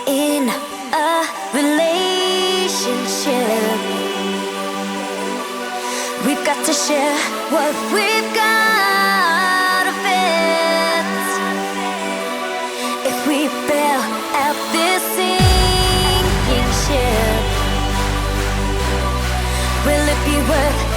In a relationship, we've got to share what we've got of it. If we bail out this sinking ship, will it be worth